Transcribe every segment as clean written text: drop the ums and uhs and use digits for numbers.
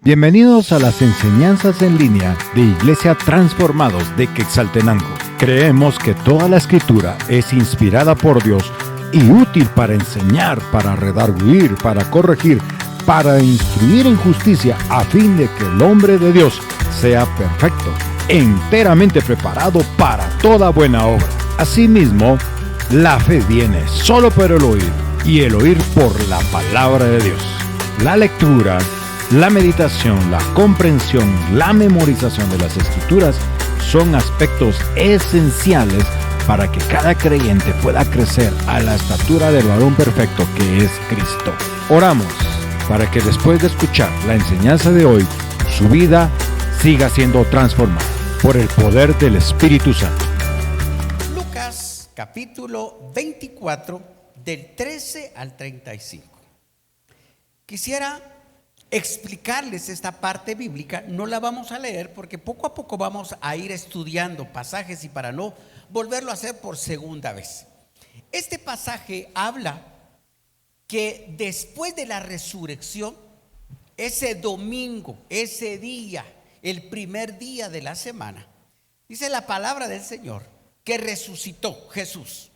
Bienvenidos a las enseñanzas en línea de Iglesia Transformados de Quetzaltenango. Creemos que toda la Escritura es inspirada por Dios y útil para enseñar, para redarguir, para corregir, para instruir en justicia, a fin de que el hombre de Dios sea perfecto, enteramente preparado para toda buena obra. Asimismo, la fe viene solo por el oír, y el oír por la palabra de Dios. La lectura, la meditación, la comprensión, la memorización de las Escrituras son aspectos esenciales para que cada creyente pueda crecer a la estatura del varón perfecto que es Cristo. Oramos para que después de escuchar la enseñanza de hoy, su vida siga siendo transformada por el poder del Espíritu Santo. Lucas capítulo 24 del 13 al 35. Quisiera explicarles esta parte bíblica. No la vamos a leer porque poco a poco vamos a ir estudiando pasajes y para no volverlo a hacer por segunda vez. Este pasaje habla que después de la resurrección, ese domingo, ese día, el primer día de la semana, dice la palabra del Señor que resucitó Jesús.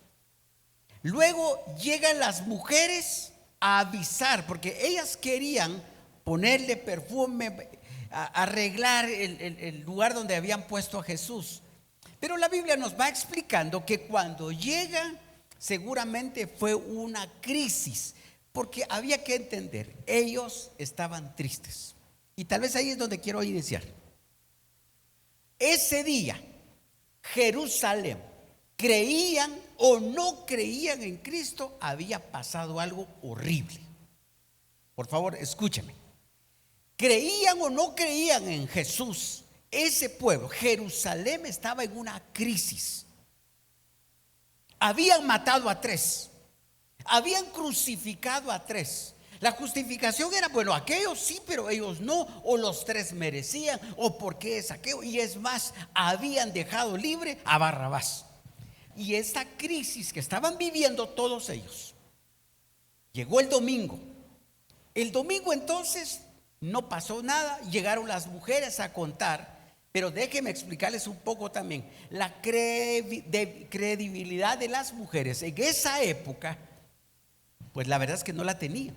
Luego llegan las mujeres a avisar, porque ellas querían ponerle perfume, arreglar el lugar donde habían puesto a Jesús. Pero la Biblia nos va explicando que cuando llegan, seguramente fue una crisis, porque había que entender, ellos estaban tristes. Y tal vez ahí es donde quiero iniciar. Ese día, Jerusalén, creían o no creían en Cristo, había pasado algo horrible. Por favor, escúcheme. Creían o no creían en Jesús, ese pueblo, Jerusalén, estaba en una crisis. Habían matado a 3, habían crucificado a 3. La justificación era, bueno, aquellos sí, pero ellos no, o los 3 merecían, o por qué es aquello. Y es más, habían dejado libre a Barrabás. Y esta crisis que estaban viviendo todos ellos, llegó el domingo. El domingo entonces no pasó nada, llegaron las mujeres a contar, pero déjenme explicarles un poco también. La credibilidad de las mujeres en esa época, pues la verdad es que no la tenían.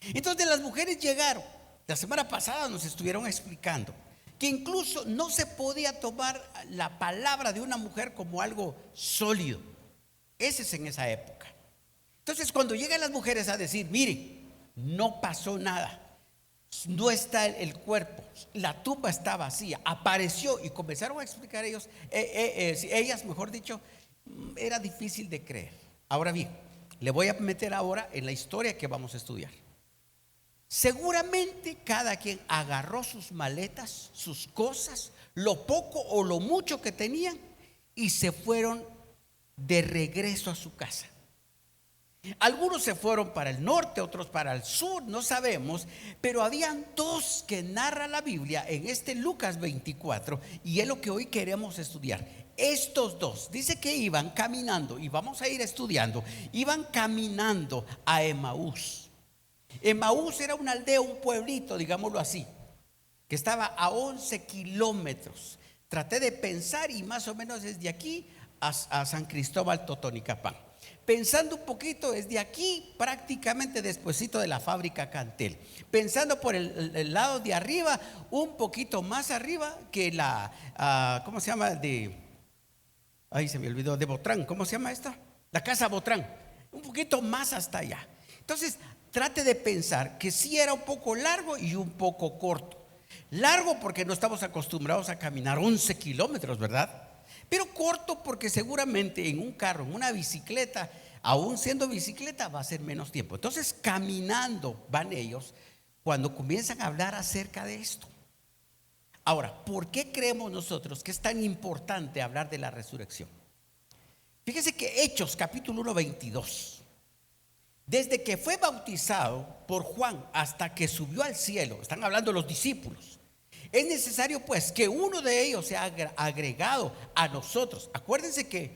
Entonces las mujeres llegaron, la semana pasada nos estuvieron explicando que incluso no se podía tomar la palabra de una mujer como algo sólido. Ese es en esa época. Entonces cuando llegan las mujeres a decir, miren, no pasó nada, no está el cuerpo, la tumba está vacía, apareció, y comenzaron a explicar ellas, mejor dicho, era difícil de creer. Ahora bien, le voy a meter ahora en la historia que vamos a estudiar. Seguramente cada quien agarró sus maletas, sus cosas, lo poco o lo mucho que tenían, y se fueron de regreso a su casa. Algunos se fueron para el norte, otros para el sur, no sabemos, pero habían 2 que narra la Biblia en este Lucas 24, y es lo que hoy queremos estudiar. Estos 2, dice que iban caminando, y vamos a ir estudiando, iban caminando a Emaús. Emaús era una aldea, un pueblito, digámoslo así, que estaba a 11 kilómetros. Traté de pensar y más o menos es de aquí a San Cristóbal Totonicapán. Pensando un poquito, es de aquí prácticamente despuesito de la fábrica Cantel. Pensando por el lado de arriba, un poquito más arriba que la, ¿cómo se llama? Ahí se me olvidó, de Botrán. ¿Cómo se llama esta? La casa Botrán. Un poquito más hasta allá. Entonces, trate de pensar que sí era un poco largo y un poco corto. Largo porque no estamos acostumbrados a caminar 11 kilómetros, ¿verdad? Pero corto porque seguramente en un carro, en una bicicleta, aún siendo bicicleta, va a ser menos tiempo. Entonces, caminando van ellos cuando comienzan a hablar acerca de esto. Ahora, ¿por qué creemos nosotros que es tan importante hablar de la resurrección? Fíjese que Hechos capítulo 1, 22. Desde que fue bautizado por Juan hasta que subió al cielo, están hablando los discípulos, es necesario pues que uno de ellos sea agregado a nosotros. Acuérdense que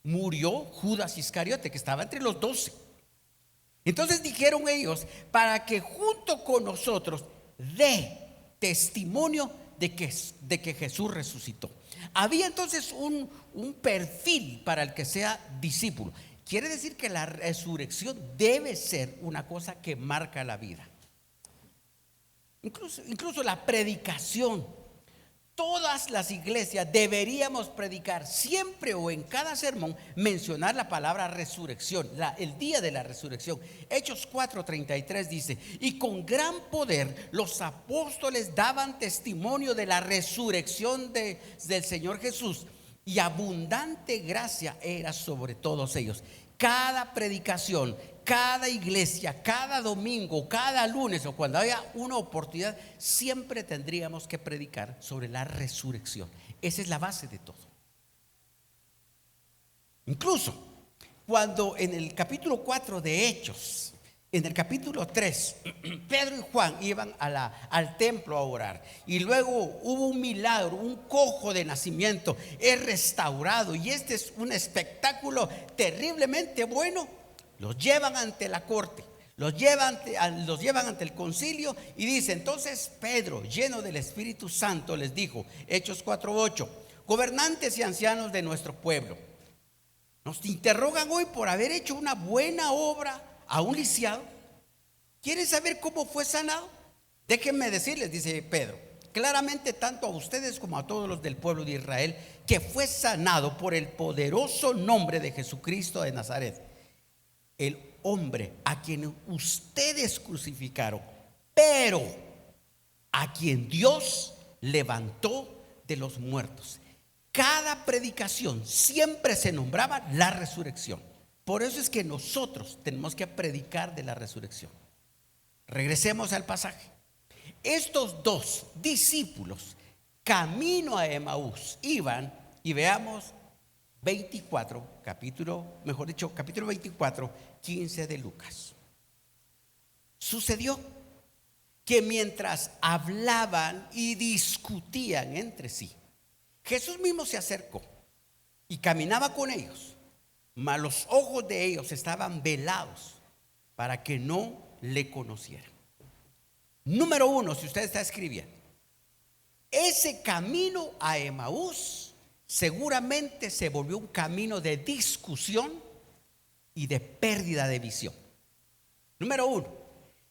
murió Judas Iscariote, que estaba entre los 12. Entonces dijeron ellos, para que junto con nosotros dé testimonio de que Jesús resucitó. Había entonces un perfil para el que sea discípulo. Quiere decir que la resurrección debe ser una cosa que marca la vida. Incluso la predicación. Todas las iglesias deberíamos predicar siempre o en cada sermón, mencionar la palabra resurrección, el día de la resurrección. Hechos 4:33 dice: y con gran poder los apóstoles daban testimonio de la resurrección del Señor Jesús, y abundante gracia era sobre todos ellos. Cada predicación, cada iglesia, cada domingo, cada lunes o cuando haya una oportunidad, siempre tendríamos que predicar sobre la resurrección. Esa es la base de todo. Incluso cuando en el capítulo 4 de Hechos, en el capítulo 3, Pedro y Juan iban al templo a orar, y luego hubo un milagro, un cojo de nacimiento es restaurado, y este es un espectáculo terriblemente bueno. Los llevan ante la corte, los llevan ante el concilio, y dice: entonces Pedro, lleno del Espíritu Santo, les dijo, Hechos 4:8: gobernantes y ancianos de nuestro pueblo, nos interrogan hoy por haber hecho una buena obra a un lisiado. ¿Quieren saber cómo fue sanado? Déjenme decirles, dice Pedro, claramente tanto a ustedes como a todos los del pueblo de Israel, que fue sanado por el poderoso nombre de Jesucristo de Nazaret, el hombre a quien ustedes crucificaron, pero a quien Dios levantó de los muertos. Cada predicación siempre se nombraba la resurrección. Por eso es que nosotros tenemos que predicar de la resurrección. Regresemos al pasaje. Estos dos discípulos, camino a Emaús, iban, y veamos capítulo 24, 15 de Lucas. Sucedió que mientras hablaban y discutían entre sí, Jesús mismo se acercó y caminaba con ellos, mas los ojos de ellos estaban velados para que no le conocieran. Número 1, si usted está escribiendo, ese camino a Emaús seguramente se volvió un camino de discusión y de pérdida de visión. Número 1,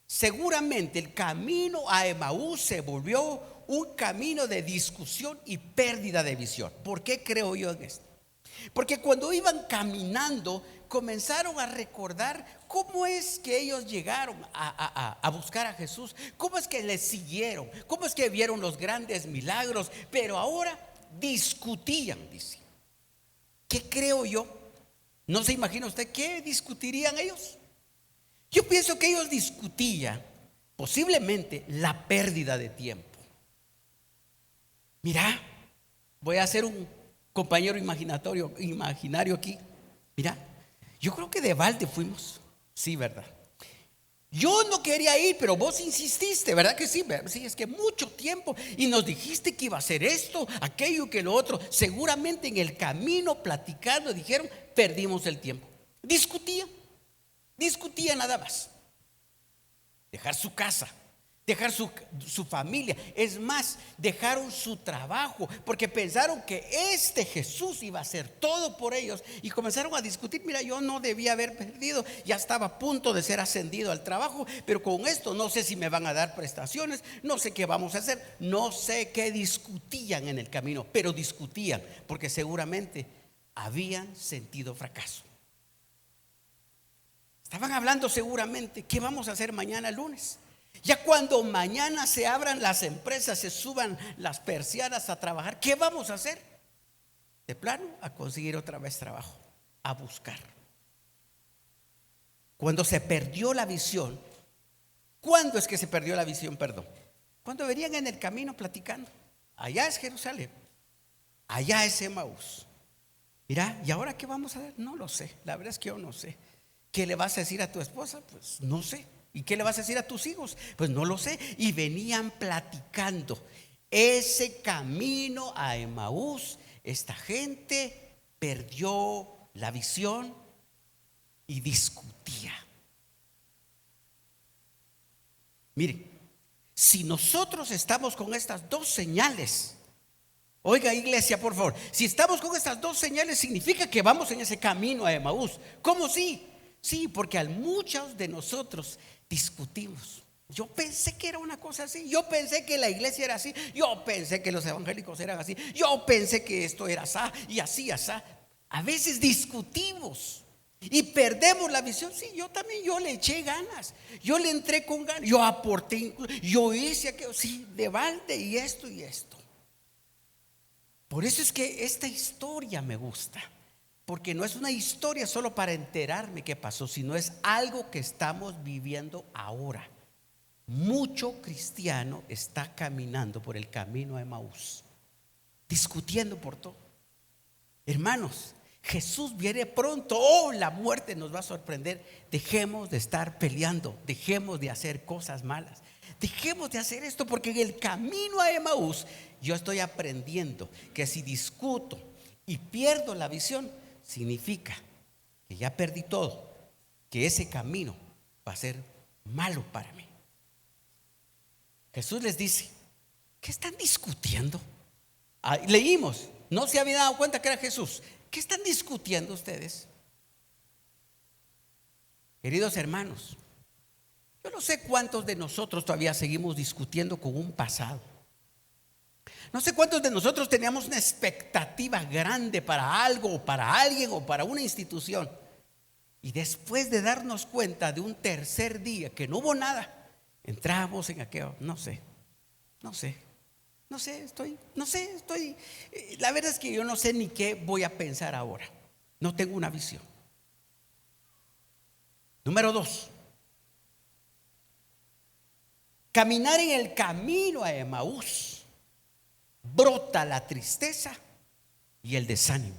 seguramente el camino a Emaús se volvió un camino de discusión y pérdida de visión. ¿Por qué creo yo en esto? Porque cuando iban caminando, comenzaron a recordar cómo es que ellos llegaron a buscar a Jesús, cómo es que le siguieron, cómo es que vieron los grandes milagros, pero ahora discutían, dice. ¿Qué creo yo? ¿No se imagina usted qué discutirían ellos? Yo pienso que ellos discutían posiblemente la pérdida de tiempo. Mira, voy a hacer un compañero imaginario aquí. Mira, yo creo que de balde fuimos. Sí, ¿verdad? Yo no quería ir, pero vos insististe, ¿verdad que sí? Sí, es que mucho tiempo, y nos dijiste que iba a hacer esto, aquello, que lo otro. Seguramente en el camino platicando dijeron: perdimos el tiempo. Discutían nada más. Dejar su casa, dejar su familia, es más, dejaron su trabajo, porque pensaron que este Jesús iba a hacer todo por ellos, y comenzaron a discutir. Mira, yo no debía haber perdido, ya estaba a punto de ser ascendido al trabajo, pero con esto no sé si me van a dar prestaciones, no sé qué vamos a hacer, no sé qué discutían en el camino, pero discutían porque seguramente habían sentido fracaso. Estaban hablando seguramente: ¿qué vamos a hacer mañana lunes? Ya cuando mañana se abran las empresas, se suban las persianas a trabajar, ¿qué vamos a hacer? De plano, a conseguir otra vez trabajo, a buscar. Cuando se perdió la visión, ¿cuándo es que se perdió la visión? Perdón. Cuando venían en el camino platicando. Allá es Jerusalén, allá es Emaús. Mira, ¿y ahora qué vamos a hacer? No lo sé, la verdad es que yo no sé. ¿Qué le vas a decir a tu esposa? Pues no sé. ¿Y qué le vas a decir a tus hijos? Pues no lo sé. Y venían platicando. Ese camino a Emaús, esta gente perdió la visión y discutía. Miren, Si nosotros estamos con estas dos señales, oiga iglesia, por favor, si estamos con estas dos señales significa que vamos en ese camino a Emaús. ¿Cómo sí? Sí, porque a muchos de nosotros discutimos. Yo pensé que era una cosa así, yo pensé que la iglesia era así, yo pensé que los evangélicos eran así, yo pensé que esto era así y así, así. A veces discutimos y perdemos la visión. Sí, yo también, yo le eché ganas, yo le entré con ganas, yo aporté, yo hice aquello, sí, de balde y esto y esto. Por eso es que esta historia me gusta, porque no es una historia solo para enterarme qué pasó, sino es algo que estamos viviendo ahora. Mucho cristiano está caminando por el camino a Emaús, discutiendo por todo. Hermanos, Jesús viene pronto. Oh, la muerte nos va a sorprender. Dejemos de estar peleando, dejemos de hacer cosas malas, dejemos de hacer esto, porque en el camino a Emaús yo estoy aprendiendo que si discuto y pierdo la visión, significa que ya perdí todo, que ese camino va a ser malo para mí. Jesús les dice: ¿qué están discutiendo? Leímos, no se habían dado cuenta que era Jesús. ¿Qué están discutiendo ustedes? Queridos hermanos, yo no sé cuántos de nosotros todavía seguimos discutiendo con un pasado. No sé cuántos de nosotros teníamos una expectativa grande para algo, o para alguien, o para una institución, y después de darnos cuenta de un tercer día que no hubo nada, entramos en aquello. La verdad es que yo no sé ni qué voy a pensar ahora. No tengo una visión. Número 2, caminar en el camino a Emaús brota la tristeza y el desánimo.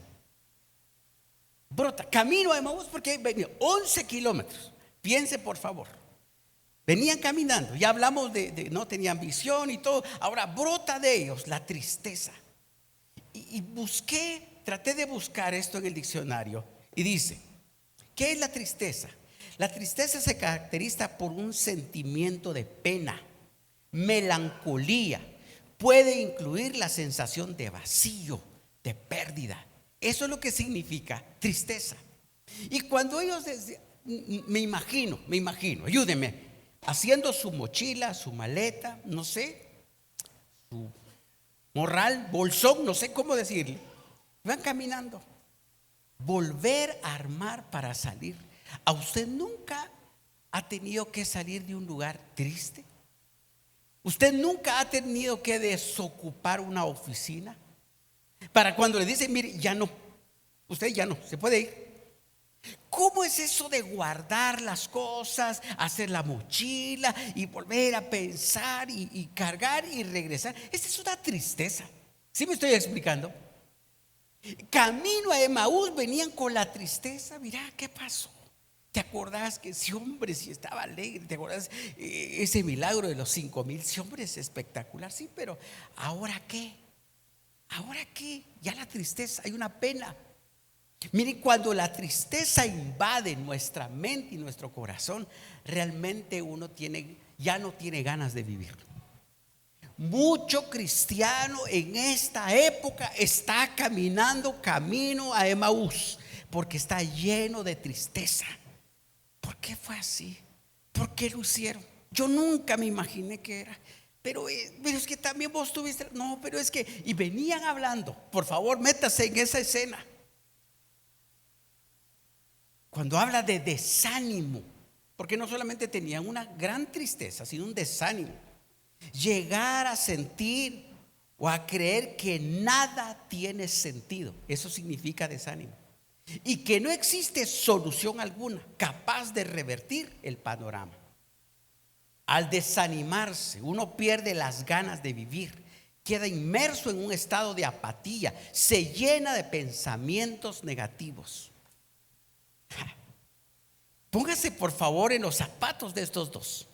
Brota, camino a Emaús, porque 11 kilómetros. Piense por favor. Venían caminando, ya hablamos de no tenían visión y todo. Ahora brota de ellos la tristeza. Y traté de buscar esto en el diccionario. Y dice: ¿qué es la tristeza? La tristeza se caracteriza por un sentimiento de pena, melancolía. Puede incluir la sensación de vacío, de pérdida. Eso es lo que significa tristeza. Y cuando ellos decían, me imagino, ayúdenme, haciendo su mochila, su maleta, no sé, su morral, bolsón, no sé cómo decirle, van caminando, volver a armar para salir. ¿A usted nunca ha tenido que salir de un lugar triste? ¿Usted nunca ha tenido que desocupar una oficina para cuando le dicen: mire, ya no, usted ya no, se puede ir? ¿Cómo es eso de guardar las cosas, hacer la mochila y volver a pensar y cargar y regresar? Esta es una tristeza. ¿Sí me estoy explicando? Camino a Emaús venían con la tristeza. Mira, ¿qué pasó? ¿Te acordás que ese hombre sí estaba alegre? ¿Te acordás ese milagro de los 5,000? Ese hombre es espectacular. Sí, pero ¿ahora qué? ¿Ahora qué? Ya la tristeza, hay una pena. Miren, cuando la tristeza invade nuestra mente y nuestro corazón, realmente uno ya no tiene ganas de vivir. Mucho cristiano en esta época está caminando camino a Emaús porque está lleno de tristeza. ¿Por qué fue así? ¿Por qué lo hicieron? Yo nunca me imaginé que era. Pero es que también vos tuviste. No, pero es que. Y venían hablando. Por favor, métase en esa escena. Cuando habla de desánimo, porque no solamente tenían una gran tristeza, sino un desánimo. Llegar a sentir o a creer que nada tiene sentido. Eso significa desánimo. Y que no existe solución alguna capaz de revertir el panorama. Al desanimarse, uno pierde las ganas de vivir, queda inmerso en un estado de apatía, se llena de pensamientos negativos. Póngase por favor en los zapatos de estos dos.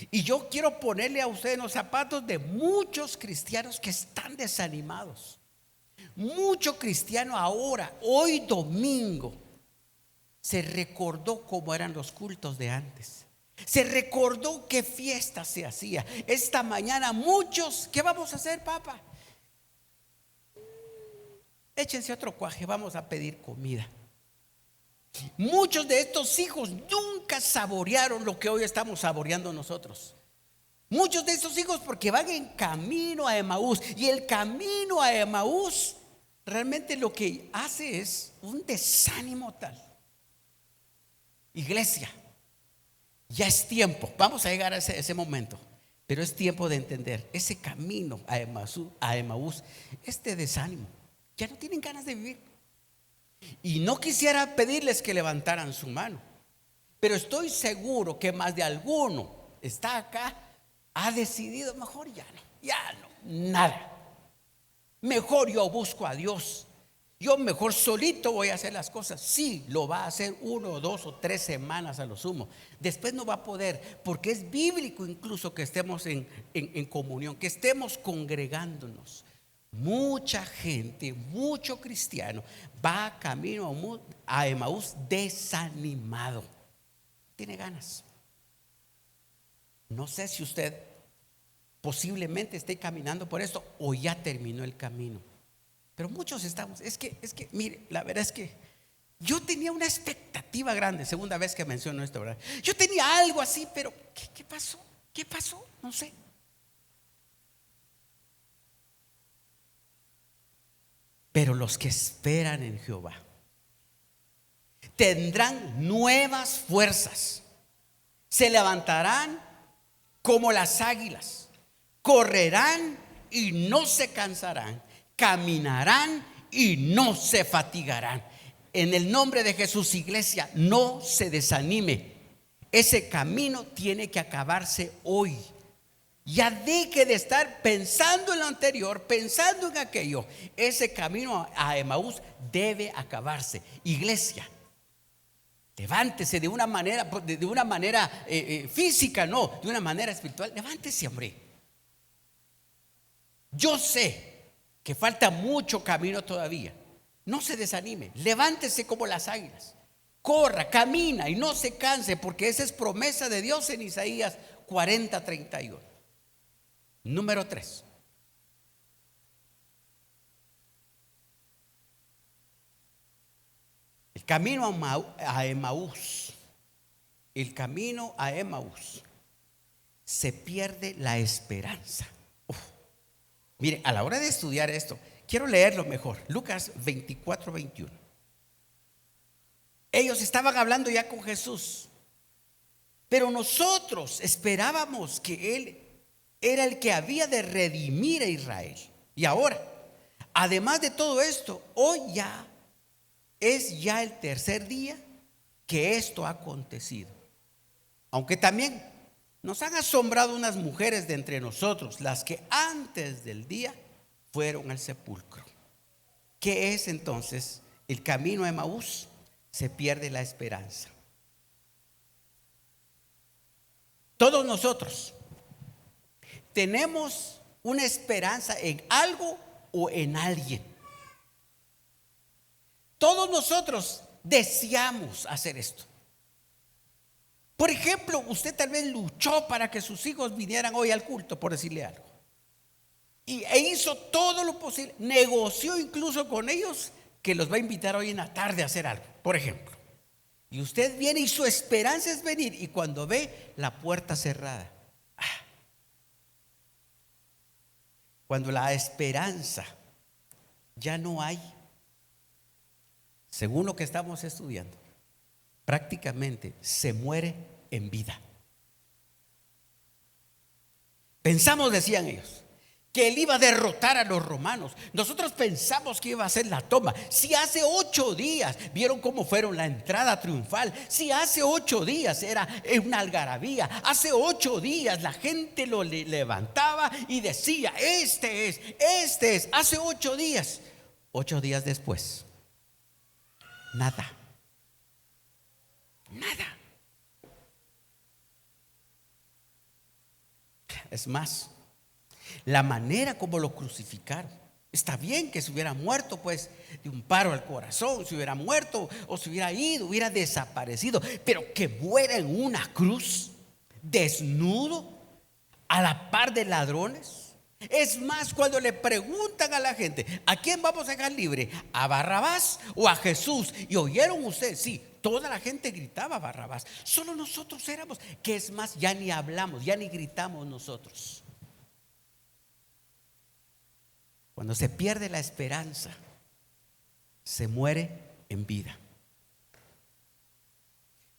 Y yo quiero ponerle a usted en los zapatos de muchos cristianos que están desanimados. Mucho cristiano ahora, hoy domingo, se recordó cómo eran los cultos de antes. Se recordó qué fiesta se hacía. Esta mañana muchos, ¿qué vamos a hacer, papá? Échense otro cuaje, vamos a pedir comida. Muchos de estos hijos nunca saborearon lo que hoy estamos saboreando nosotros. Muchos de estos hijos porque van en camino a Emaús. Y el camino a Emaús realmente lo que hace es un desánimo tal. Iglesia, ya es tiempo, vamos a llegar a ese momento, pero es tiempo de entender ese camino a Emaús, este desánimo. Ya no tienen ganas de vivir. Y no quisiera pedirles que levantaran su mano, pero estoy seguro que más de alguno está acá, ha decidido mejor ya no, nada. Mejor yo busco a Dios. Yo mejor solito voy a hacer las cosas. Sí, lo va a hacer 1, 2 o 3 semanas a lo sumo. Después no va a poder, porque es bíblico incluso que estemos en comunión, que estemos congregándonos. Mucha gente, mucho cristiano va camino a Emaús desanimado. Tiene ganas. No sé si usted posiblemente esté caminando por esto o ya terminó el camino. Pero muchos estamos, es que, mire, la verdad es que yo tenía una expectativa grande, segunda vez que menciono esto, ¿verdad? Yo tenía algo así, pero ¿qué pasó? ¿Qué pasó? No sé. Pero los que esperan en Jehová tendrán nuevas fuerzas, se levantarán como las águilas, correrán y no se cansarán, caminarán y no se fatigarán. En el nombre de Jesús, iglesia, no se desanime. Ese camino tiene que acabarse hoy. Ya deje de estar pensando en lo anterior, pensando en aquello. Ese camino a Emaús debe acabarse. Iglesia, levántese de una manera física, no, de una manera espiritual. Levántese, hombre. Yo sé que falta mucho camino todavía. No se desanime, levántese como las águilas, corra, camina y no se canse, porque esa es promesa de Dios en Isaías 40:31. Número 3. El camino a Emaús. El camino a Emaús. Se pierde la esperanza. Mire, a la hora de estudiar esto, quiero leerlo mejor. Lucas 24:21. Ellos estaban hablando ya con Jesús, pero nosotros esperábamos que Él era el que había de redimir a Israel. Y ahora, además de todo esto, hoy ya es ya el tercer día que esto ha acontecido. Aunque también nos han asombrado unas mujeres de entre nosotros, las que antes del día fueron al sepulcro. ¿Qué es entonces el camino a Emaús? Se pierde la esperanza. Todos nosotros tenemos una esperanza en algo o en alguien. Todos nosotros deseamos hacer esto. Por ejemplo, usted tal vez luchó para que sus hijos vinieran hoy al culto, por decirle algo. E hizo todo lo posible, negoció incluso con ellos que los va a invitar hoy en la tarde a hacer algo, por ejemplo. Y usted viene y su esperanza es venir, y cuando ve la puerta cerrada, cuando la esperanza ya no hay, según lo que estamos estudiando, prácticamente se muere en vida. Pensamos, decían ellos, que él iba a derrotar a los romanos. Nosotros pensamos que iba a hacer la toma. Si hace 8 días vieron cómo fueron la entrada triunfal, si hace 8 días era una algarabía, hace 8 días la gente lo levantaba y decía: este es. Hace 8 días. 8 días después, nada. Es más, la manera como lo crucificaron, está bien que se hubiera muerto pues de un paro al corazón, se hubiera muerto o se hubiera ido, hubiera desaparecido, pero que muera en una cruz. desnudo, a la par de ladrones. Es más, cuando le preguntan a la gente, ¿a quién vamos a dejar libre? ¿A Barrabás o a Jesús? Y oyeron ustedes, sí, toda la gente gritaba Barrabás. Solo nosotros éramos, que es más, ya ni hablamos, ya ni gritamos nosotros. Cuando se pierde la esperanza, se muere en vida.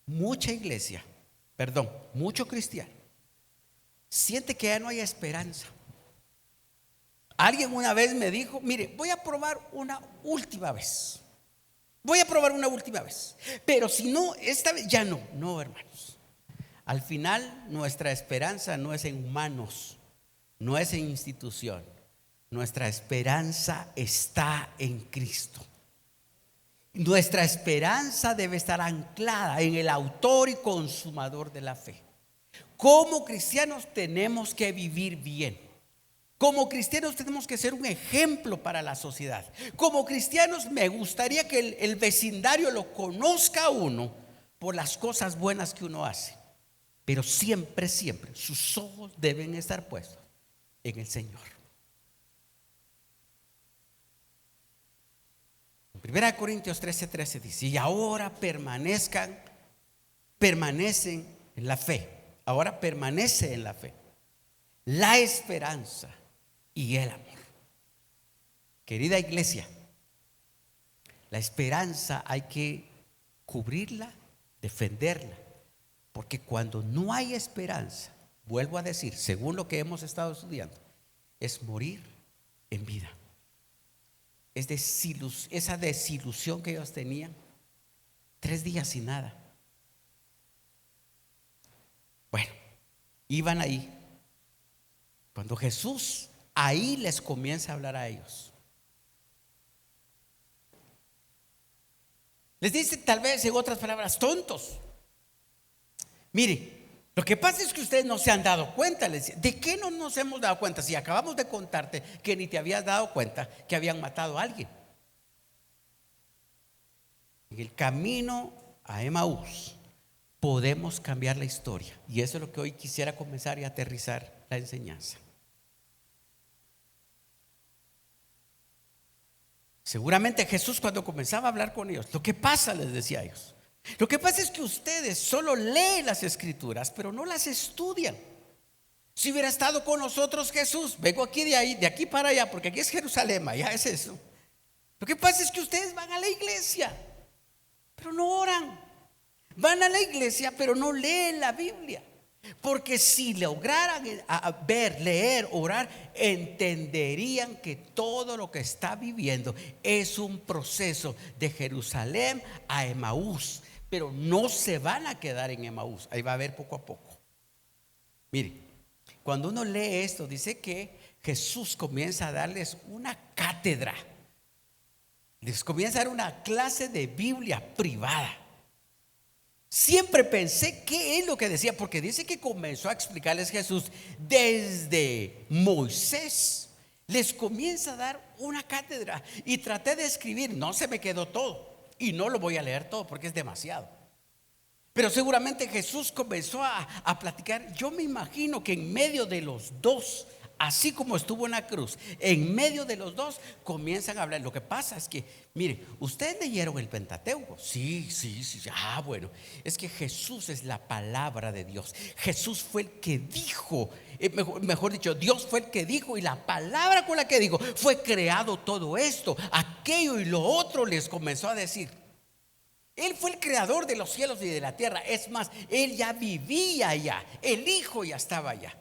Mucho cristiano siente que ya no hay esperanza. Alguien una vez me dijo, mire, voy a probar una última vez. Pero si no, esta vez ya no. No, hermanos. Al final nuestra esperanza no es en humanos, no es en institución. Nuestra esperanza está en Cristo. Nuestra esperanza debe estar anclada en el autor y consumador de la fe. Como cristianos tenemos que vivir bien. Como cristianos tenemos que ser un ejemplo para la sociedad. Como cristianos me gustaría que el vecindario lo conozca a uno por las cosas buenas que uno hace. Pero siempre sus ojos deben estar puestos en el Señor. 1 Corintios 13:13 dice: y ahora permanecen en la fe. Ahora permanece en la fe, la esperanza y el amor. Querida iglesia, la esperanza hay que cubrirla, defenderla, porque cuando no hay esperanza, vuelvo a decir, según lo que hemos estado estudiando, es morir en vida. Es esa desilusión que ellos tenían, 3 días sin nada. Bueno, iban ahí. Cuando Jesús ahí les comienza a hablar a ellos, les dice, tal vez en otras palabras, tontos. Mire, lo que pasa es que ustedes no se han dado cuenta. ¿De qué no nos hemos dado cuenta? Si acabamos de contarte que ni te habías dado cuenta que habían matado a alguien. En el camino a Emaús podemos cambiar la historia. Y eso es lo que hoy quisiera comenzar y aterrizar la enseñanza. Seguramente Jesús, cuando comenzaba a hablar con ellos, lo que pasa, les decía a ellos, lo que pasa es que ustedes solo leen las escrituras, pero no las estudian. Si hubiera estado con nosotros Jesús, vengo aquí de aquí para allá, porque aquí es Jerusalén, allá es eso. Lo que pasa es que ustedes van a la iglesia, pero no oran. Van a la iglesia, pero no leen la Biblia. Porque si lograran ver, leer, orar, entenderían que todo lo que está viviendo es un proceso de Jerusalén a Emaús. Pero no se van a quedar en Emaús, ahí va a ver poco a poco. Mire, cuando uno lee esto, dice que Jesús comienza a darles una cátedra. Les comienza a dar una clase de Biblia privada. Siempre pensé qué es lo que decía, porque dice que comenzó a explicarles Jesús desde Moisés. Les comienza a dar una cátedra y traté de escribir, no se me quedó todo y no lo voy a leer todo porque es demasiado. Pero seguramente Jesús comenzó a platicar. Yo me imagino que en medio de los dos, así como estuvo en la cruz, en medio de los dos comienzan a hablar. Lo que pasa es que, mire, ¿ustedes leyeron el Pentateuco? Sí. Bueno, es que Jesús es la palabra de Dios. Jesús fue el que dijo, mejor dicho, Dios fue el que dijo, y la palabra con la que dijo fue creado todo esto, aquello y lo otro. Les comenzó a decir. Él fue el creador de los cielos y de la tierra. Es más, Él ya vivía allá, el Hijo ya estaba allá.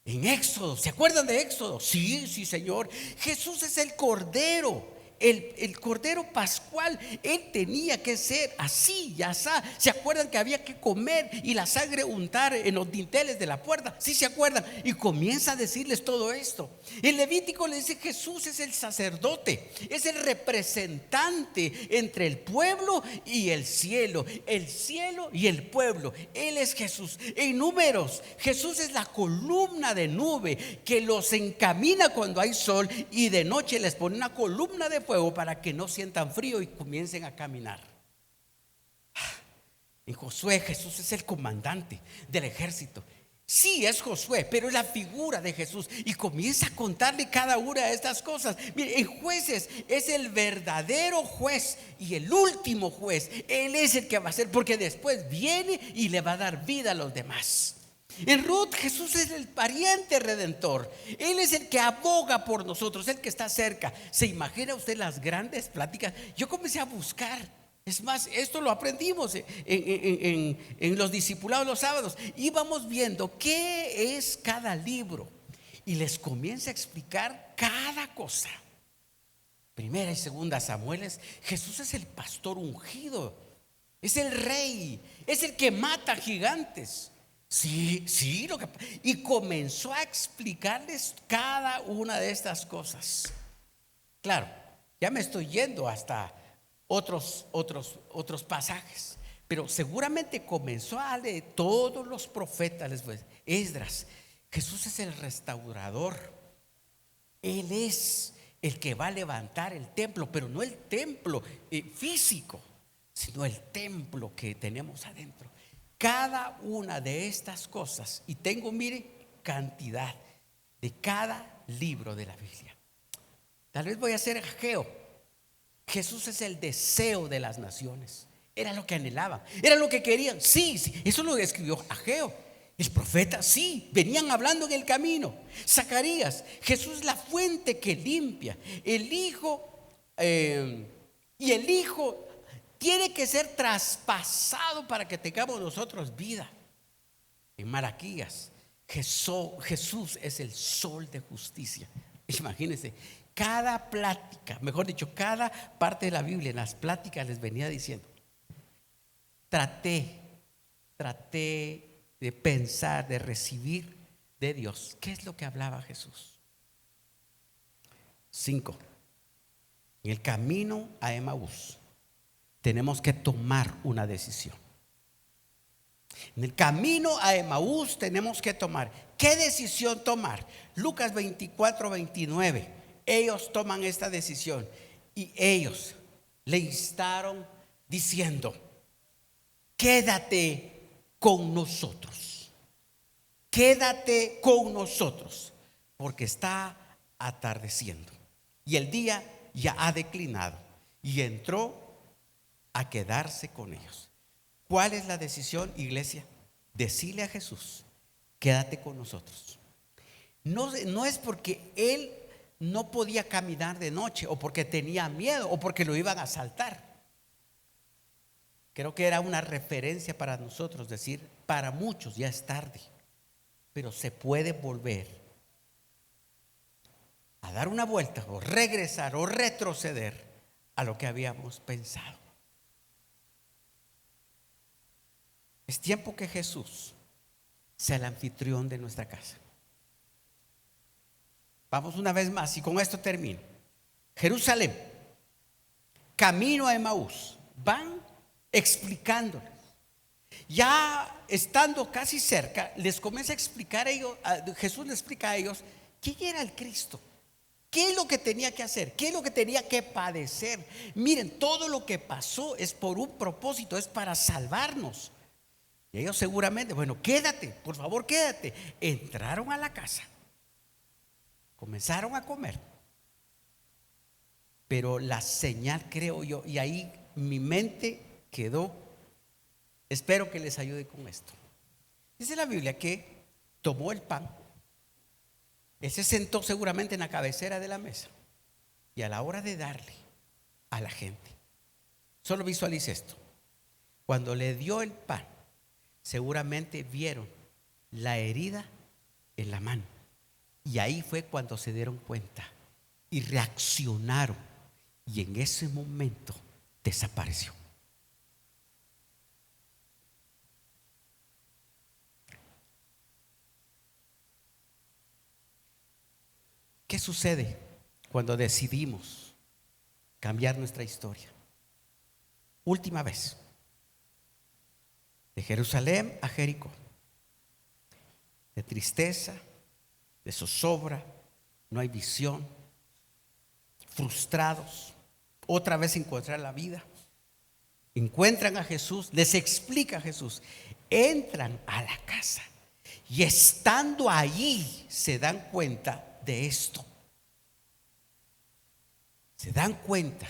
En Éxodo, ¿se acuerdan de Éxodo? Sí, Señor. Jesús es el Cordero, el Cordero Pascual. Él tenía que ser así y así. ¿Se acuerdan que había que comer y la sangre untar en los dinteles de la puerta? Sí, se acuerdan. Y comienza a decirles todo esto. En Levítico le dice: Jesús es el sacerdote, es el representante entre el pueblo y el cielo y el pueblo. Él es Jesús. En Números, Jesús es la columna de nube que los encamina cuando hay sol, y de noche les pone una columna de fuego para que no sientan frío y comiencen a caminar. En Josué, Jesús es el comandante del ejército. Sí, es Josué, pero es la figura de Jesús. Y comienza a contarle cada una de estas cosas. Mire, en Jueces es el verdadero juez y el último juez. Él es el que va a ser, porque después viene y le va a dar vida a los demás. En Ruth, Jesús es el pariente redentor. Él es el que aboga por nosotros, el que está cerca. ¿Se imagina usted las grandes pláticas? Yo comencé a buscar. Es más, esto lo aprendimos en los discipulados los sábados. Íbamos viendo qué es cada libro y les comienza a explicar cada cosa. Primera y segunda Samuel, Jesús es el pastor ungido, es el rey, es el que mata gigantes. Sí, sí, y comenzó a explicarles cada una de estas cosas. Claro, ya me estoy yendo hasta otros pasajes, pero seguramente comenzó a leer todos los profetas. Esdras, Jesús es el restaurador. Él es el que va a levantar el templo, pero no el templo físico, sino el templo que tenemos adentro. Cada una de estas cosas, y tengo, mire, cantidad de cada libro de la Biblia. Tal vez voy a hacer Ageo. Jesús es el deseo de las naciones. Era lo que anhelaban, era lo que querían. Sí, sí, eso lo escribió Ageo. El profeta, sí, venían hablando en el camino. Zacarías, Jesús es la fuente que limpia. El Hijo, y el Hijo tiene que ser traspasado para que tengamos nosotros vida. En Malaquías, Jesús es el sol de justicia. Imagínense, cada plática, mejor dicho, cada parte de la Biblia, en las pláticas les venía diciendo: traté de pensar, de recibir de Dios. ¿Qué es lo que hablaba Jesús? 5. En el camino a Emaús tenemos que tomar una decisión. En el camino a Emaús tenemos que tomar. ¿Qué decisión tomar? Lucas 24-29. Ellos toman esta decisión y ellos le instaron diciendo: quédate con nosotros, quédate con nosotros, porque está atardeciendo y el día ya ha declinado. Y entró a quedarse con ellos. ¿Cuál es la decisión, iglesia? Decirle a Jesús: quédate con nosotros. No es porque él no podía caminar de noche, o porque tenía miedo, o porque lo iban a asaltar. Creo que era una referencia para nosotros decir: para muchos ya es tarde, pero se puede volver a dar una vuelta, o regresar, o retroceder a lo que habíamos pensado. Es tiempo que Jesús sea el anfitrión de nuestra casa. Vamos una vez más y con esto termino. Jerusalén, camino a Emaús. Van explicándoles. Ya estando casi cerca, les comienza a explicar a ellos, Jesús les explica a ellos quién era el Cristo, qué es lo que tenía que hacer, qué es lo que tenía que padecer. Miren, todo lo que pasó es por un propósito, es para salvarnos. Y ellos seguramente, bueno, quédate, por favor, quédate. Entraron a la casa, comenzaron a comer, pero la señal, creo yo, y ahí mi mente quedó, espero que les ayude con esto. Dice la Biblia que tomó el pan, él se sentó seguramente en la cabecera de la mesa, y a la hora de darle a la gente, solo visualice esto: cuando le dio el pan, seguramente vieron la herida en la mano, y ahí fue cuando se dieron cuenta y reaccionaron, y en ese momento desapareció. ¿Qué sucede cuando decidimos cambiar nuestra historia? Última vez, de Jerusalén a Jericó, de tristeza, de zozobra, no hay visión, frustrados, otra vez encontrar la vida. encuentran a Jesús, les explica a Jesús, entran a la casa y estando allí se dan cuenta de esto. Se dan cuenta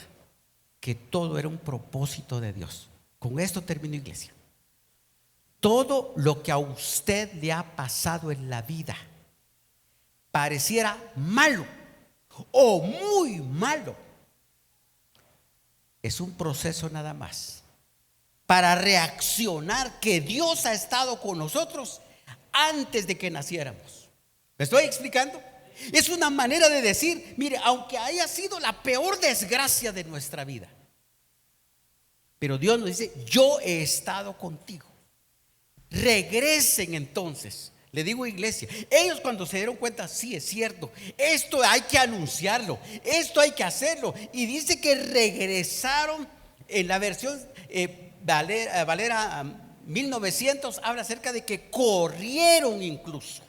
que todo era un propósito de Dios. Con esto termino, iglesia. Todo lo que a usted le ha pasado en la vida pareciera malo o muy malo, es un proceso nada más para reaccionar que Dios ha estado con nosotros antes de que naciéramos. ¿Me estoy explicando? Es una manera de decir, mire, aunque haya sido la peor desgracia de nuestra vida, pero Dios nos dice, yo he estado contigo. Regresen entonces. Le digo, iglesia, ellos cuando se dieron cuenta, sí es cierto, esto hay que anunciarlo, esto hay que hacerlo. Y dice que regresaron. En la versión Valera 1900 habla acerca de que corrieron incluso.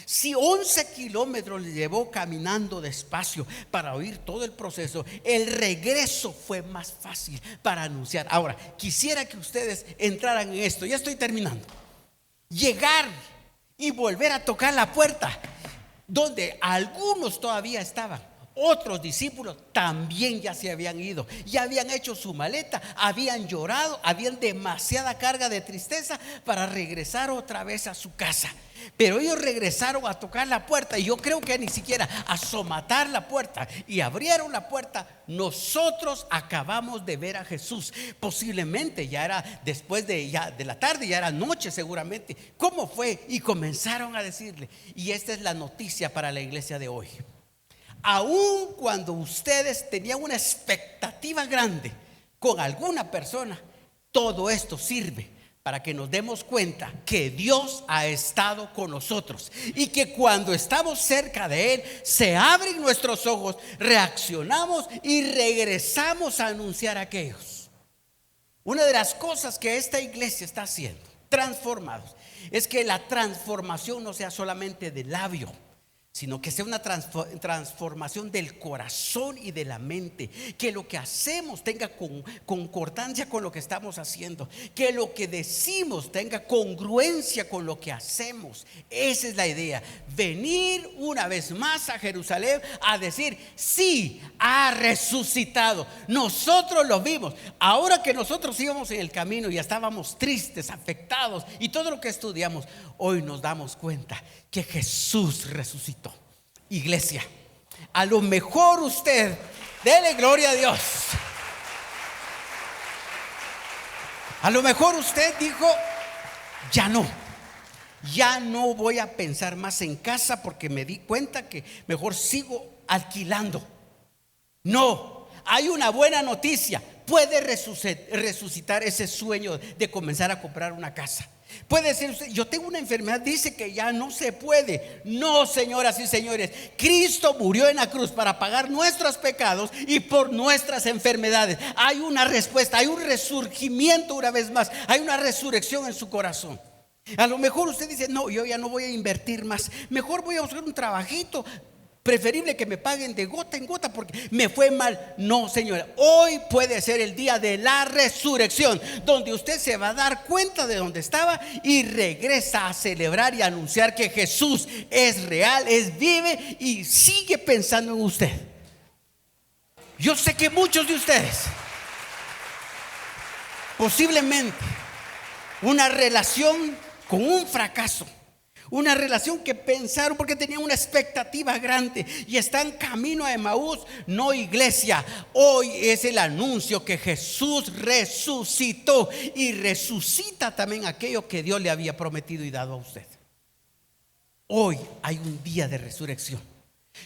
Si 11 kilómetros le llevó caminando despacio para oír todo el proceso, el regreso fue más fácil para anunciar. Ahora, quisiera que ustedes entraran en esto. Ya estoy terminando. Llegar y volver a tocar la puerta donde algunos todavía estaban. Otros discípulos también ya se habían ido, ya habían hecho su maleta, habían llorado, habían demasiada carga de tristeza para regresar otra vez a su casa. Pero ellos regresaron a tocar la puerta, y yo creo que ni siquiera a somatar la puerta, y abrieron la puerta. Nosotros acabamos de ver a Jesús. Posiblemente ya era después de la tarde, ya era noche seguramente. ¿Cómo fue? Y comenzaron a decirle, y esta es la noticia para la iglesia de hoy. Aun cuando ustedes tenían una expectativa grande con alguna persona, todo esto sirve para que nos demos cuenta que Dios ha estado con nosotros, y que cuando estamos cerca de Él se abren nuestros ojos, reaccionamos y regresamos a anunciar a aquellos. Una de las cosas que esta iglesia está haciendo, transformados, es que la transformación no sea solamente de labio, sino que sea una transformación del corazón y de la mente. Que lo que hacemos tenga concordancia con lo que estamos haciendo, que lo que decimos tenga congruencia con lo que hacemos. Esa es la idea. Venir una vez más a Jerusalén a decir, sí, ha resucitado. Nosotros lo vimos. Ahora que nosotros íbamos en el camino y estábamos tristes, afectados y todo lo que estudiamos, hoy nos damos cuenta que Jesús resucitó. Iglesia, a lo mejor usted, dele gloria a Dios. A lo mejor usted dijo, ya no voy a pensar más en casa porque me di cuenta que mejor sigo alquilando. No, hay una buena noticia. Puede resucitar ese sueño de comenzar a comprar una casa. Puede decir usted, yo tengo una enfermedad, dice que ya no se puede. No, señoras y señores, Cristo murió en la cruz para pagar nuestros pecados y por nuestras enfermedades. Hay una respuesta, hay un resurgimiento una vez más, hay una resurrección en su corazón. A lo mejor usted dice, no, yo ya no voy a invertir más, mejor voy a buscar un trabajito. Preferible que me paguen de gota en gota porque me fue mal. No, señora, hoy puede ser el día de la resurrección, donde usted se va a dar cuenta de dónde estaba y regresa a celebrar y anunciar que Jesús es real, es vive y sigue pensando en usted. Yo sé que muchos de ustedes posiblemente una relación con un fracaso, una relación que pensaron porque tenían una expectativa grande y están camino a Emaús. No, iglesia, hoy es el anuncio que Jesús resucitó y resucita también aquello que Dios le había prometido y dado a usted. Hoy hay un día de resurrección.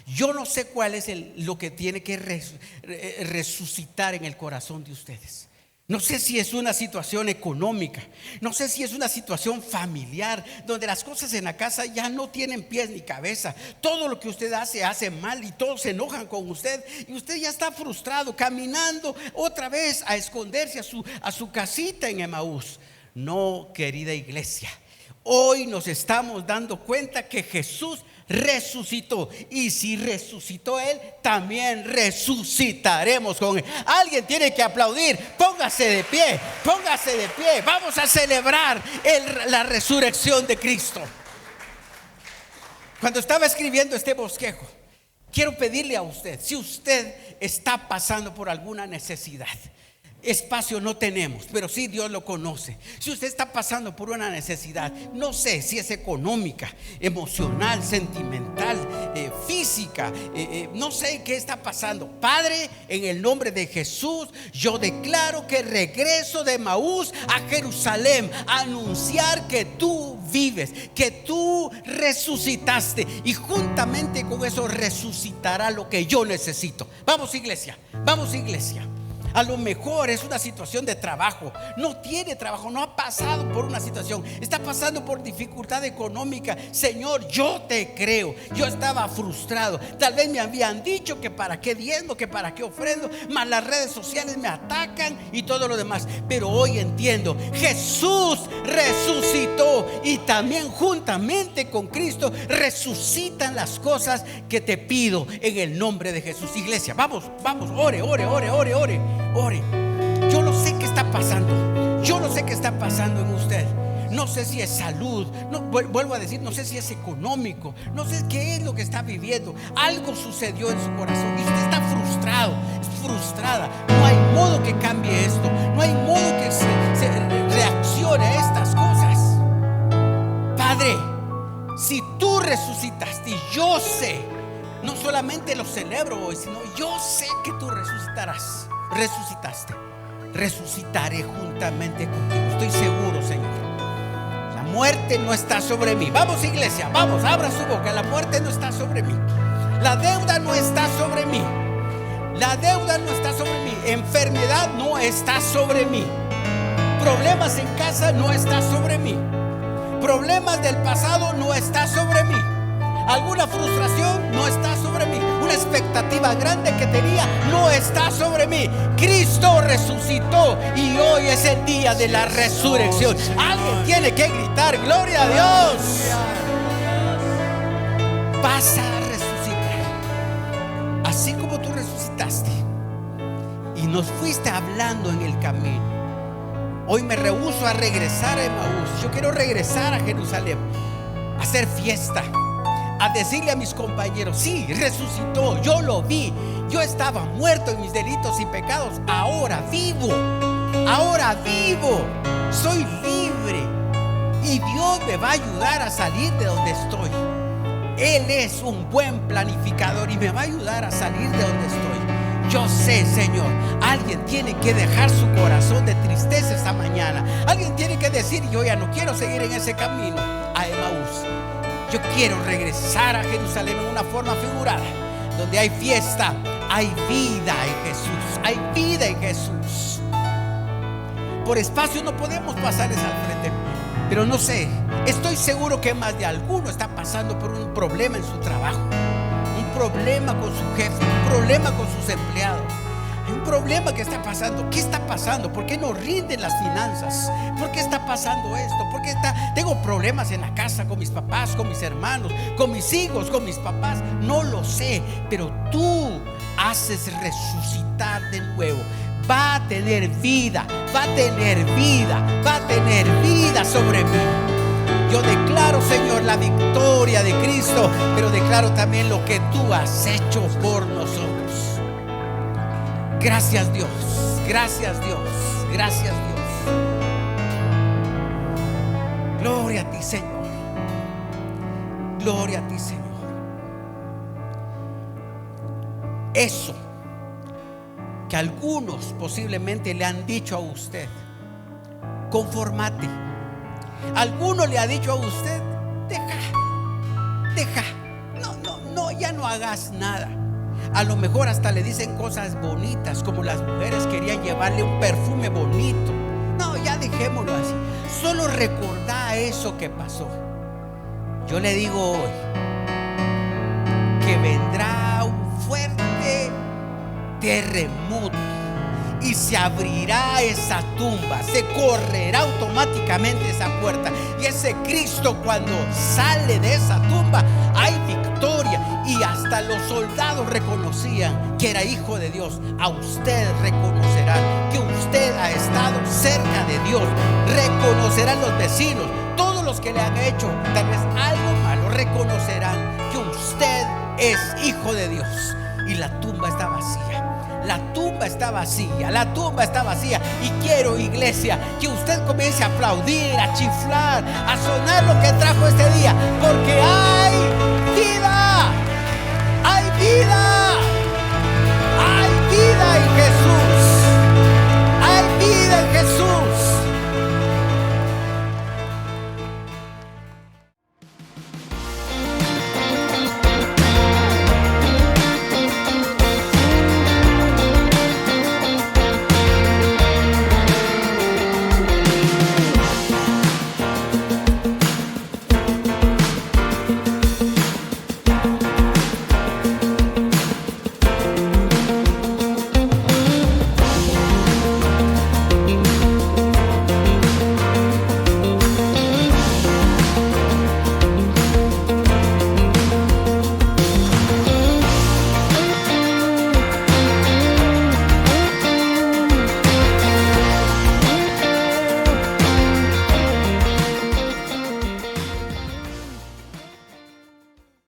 Yo no sé cuál es lo que tiene que resucitar en el corazón de ustedes. No sé si es una situación económica, no sé si es una situación familiar, donde las cosas en la casa ya no tienen pies ni cabeza. Todo lo que usted hace mal y todos se enojan con usted y usted ya está frustrado, caminando otra vez a esconderse a su casita en Emaús. No, querida iglesia, hoy nos estamos dando cuenta que Jesús resucitó. Y si resucitó Él, también resucitaremos con Él. Alguien tiene que aplaudir. Póngase de pie, póngase de pie. Vamos a celebrar la resurrección de Cristo. Cuando estaba escribiendo este bosquejo, quiero pedirle a usted, si usted está pasando por alguna necesidad, espacio no tenemos, pero sí Dios lo conoce. Si usted está pasando por una necesidad, no sé si es económica, emocional, sentimental, física, no sé qué está pasando. Padre, en el nombre de Jesús, yo declaro que regreso de Emaús a Jerusalén a anunciar que tú vives, que tú resucitaste, y juntamente con eso resucitará lo que yo necesito. Vamos, iglesia, vamos, iglesia. A lo mejor es una situación de trabajo, no tiene trabajo, no ha pasado por una situación, está pasando por dificultad económica. Señor, yo te creo. Yo estaba frustrado, tal vez me habían dicho que para qué diezmo, que para qué ofrendo, más las redes sociales me atacan y todo lo demás. Pero hoy entiendo, Jesús resucitó, y también juntamente con Cristo resucitan las cosas que te pido en el nombre de Jesús. Iglesia, vamos, vamos, ore, ore, ore, ore, ore. Ore. Yo no sé qué está pasando. Yo no sé qué está pasando en usted. No sé si es salud, no, vuelvo a decir, no sé si es económico, no sé qué es lo que está viviendo. Algo sucedió en su corazón y usted está frustrado, es frustrada. No hay modo que cambie esto, no hay modo que se reaccione a estas cosas. Padre, si tú resucitaste, y yo sé, no solamente lo celebro hoy, sino yo sé que tú resucitarás. Resucitaste, resucitaré juntamente contigo. Estoy seguro, Señor. La muerte no está sobre mí. Vamos, iglesia, vamos, abra su boca. La muerte no está sobre mí. La deuda no está sobre mí. La deuda no está sobre mí. Enfermedad no está sobre mí. Problemas en casa no está sobre mí. Problemas del pasado no está sobre mí. Alguna frustración no está sobre mí. Una expectativa grande que tenía no está sobre mí. Cristo resucitó y hoy es el día de la resurrección. Alguien tiene que gritar gloria a Dios. Vas a resucitar, así como tú resucitaste y nos fuiste hablando en el camino. Hoy me rehúso a regresar a Emaús. Yo quiero regresar a Jerusalén, a hacer fiesta, a decirle a mis compañeros: sí, resucitó, yo lo vi. Yo estaba muerto en mis delitos y pecados, ahora vivo, soy libre, y Dios me va a ayudar a salir de donde estoy. Él es un buen planificador y me va a ayudar a salir de donde estoy. Yo sé, Señor, alguien tiene que dejar su corazón de tristeza esta mañana. Alguien tiene que decir: yo ya no quiero seguir en ese camino a Emaús. Yo quiero regresar a Jerusalén en una forma figurada, donde hay fiesta, hay vida en Jesús, hay vida en Jesús. Por espacio no podemos pasarles al frente, pero no sé, estoy seguro que más de alguno está pasando por un problema en su trabajo, un problema con su jefe, un problema con sus empleados. Hay un problema que está pasando. ¿Qué está pasando? ¿Por qué no rinden las finanzas? ¿Por qué está pasando esto? ¿Por qué tengo problemas en la casa con mis papás, con mis hermanos, con mis hijos, con mis papás? No lo sé, pero tú haces resucitar de nuevo. Va a tener vida, va a tener vida, va a tener vida sobre mí. Yo declaro, Señor, la victoria de Cristo, pero declaro también lo que tú has hecho por nosotros. Gracias, Dios, gracias, Dios, gracias, Dios. Gloria a ti, Señor. Gloria a ti, Señor. Eso que algunos posiblemente le han dicho a usted: conformate. Alguno le ha dicho a usted: deja, no, ya no hagas nada. A lo mejor hasta le dicen cosas bonitas, como las mujeres querían llevarle un perfume bonito. No, ya dejémoslo así. Solo recordá eso que pasó. Yo le digo hoy que vendrá un fuerte terremoto y se abrirá esa tumba, se correrá automáticamente esa puerta, y ese Cristo, cuando sale de esa tumba, hay victoria. hasta los soldados reconocían que era hijo de Dios. A usted reconocerán que usted ha estado cerca de Dios. Reconocerán los vecinos, todos los que le han hecho tal vez algo malo, reconocerán que usted es hijo de Dios. Y la tumba está vacía. La tumba está vacía, la tumba está vacía. Y quiero, iglesia, que usted comience a aplaudir, a chiflar, a sonar lo que trajo este día, porque hay vida.